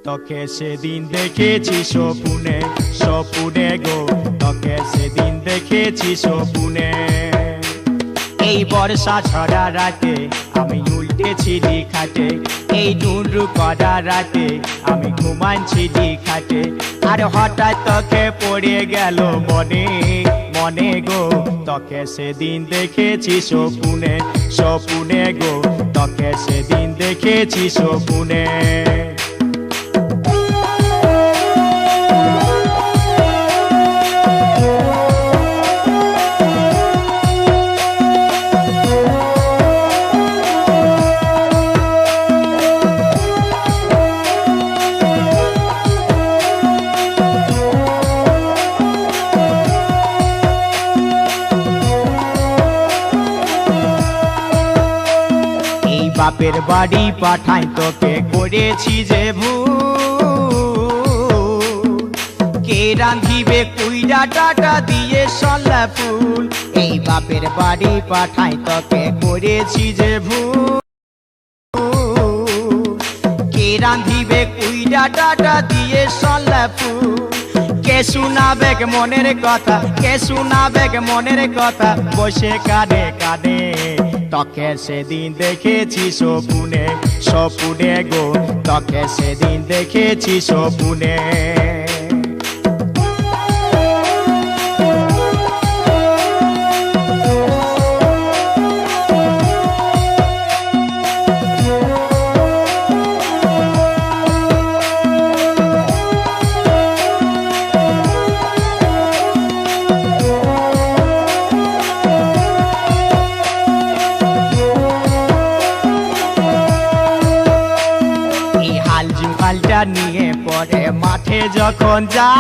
তোকে সেদিন দেখেছি স্বপ্নে স্বপ্নে গো, তোকে সেদিন দেখেছি স্বপ্নে। এই বর্ষা ছড়া রাতে আমি উল্টেছিলি খাটে, এই ডুন্ডু করা রাতে আমি ঘুমাচ্ছিলি খাটে। আর হঠাৎ তোকে পড়ে গেল মনে মনে গো, তোকে সেদিন দেখেছি স্বপ্নে স্বপ্নে গো, তোকে সেদিন দেখেছি স্বপ্নে। বাপের বাড়ি পাঠাই তোকে করেছি যে ভুল, কে রাঁধিবে কুইরা ডাটা দিয়ে সল্লা ফুল। এই বাপের বাড়ি পাঠাই তোকে করেছি যে ভুল, কে রাঁধিবে কুইরা ডাটা দিয়ে সল্লা ফুল। কে শোনাবে মনের কথা, কে শোনাবে মনের কথা, বসে কাঁদে কাঁদে। তোকে সেদিন দেখেছি স্বপ্নে স্বপ্নে গো, তোকে সেদিন দেখেছি স্বপ্নে। হালটা নিয়ে পরে মাঠে যখন যাই,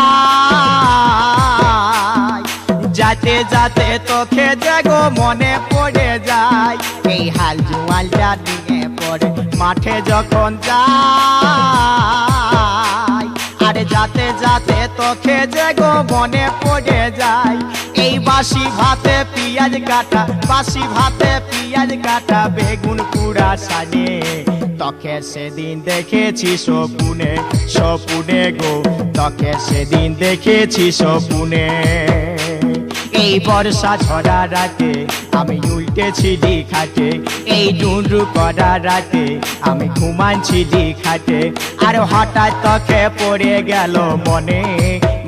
যাতে যাতে তোকে জাগো মনে পড়ে যায়। এই হাল জুয়ালটা নিয়ে পরে মাঠে যখন যাই, আরে যাতে যাতে তোকে জাগো মনে পড়ে যায়। এই বাসি ভাতে পিঁয়াজ কাটা, বাসি ভাতে পিঁয়াজ কাটা, বেগুন পুরা সাজে। তোকে সেদিন দেখেছি স্বপ্নে স্বপ্নে গো, তোকে সেদিন দেখেছি স্বপ্নে। এই বর্ষা ঝরা রাতে আমি উল্টেছিলি খাটে, এই ডুন্ডু করা রাতে আমি ঘুমাচ্ছিলি খাটে। আর হঠাৎ তোকে পড়ে গেল মনে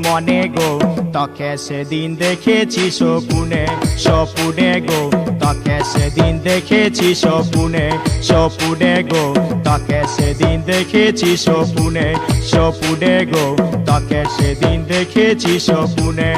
মনে গো, তোকে সেদিন দেখেছি স্বপ্নে স্বপ্নে গো, তোকে সেদিন দেখেছি স্বপ্নে স্বপ্নে গো, তোকে সেদিন দেখেছি স্বপ্নে স্বপ্নে গো, তোকে সেদিন দেখেছি স্বপ্নে।